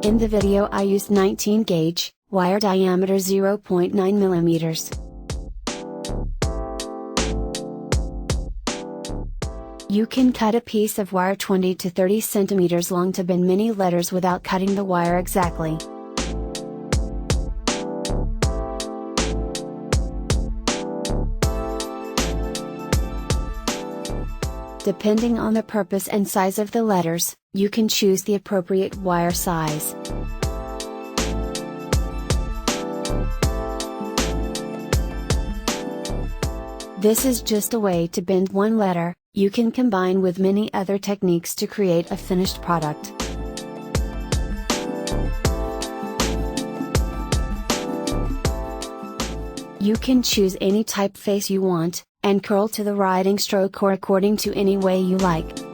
In the video I used 19 gauge, wire diameter 0.9 millimeters. You can cut a piece of wire 20 to 30 centimeters long to bend many letters without cutting the wire exactly. Depending on the purpose and size of the letters, you can choose the appropriate wire size. This is just a way to bend one letter. You can combine with many other techniques to create a finished product. You can choose any typeface you want, and curl to the writing stroke or according to any way you like.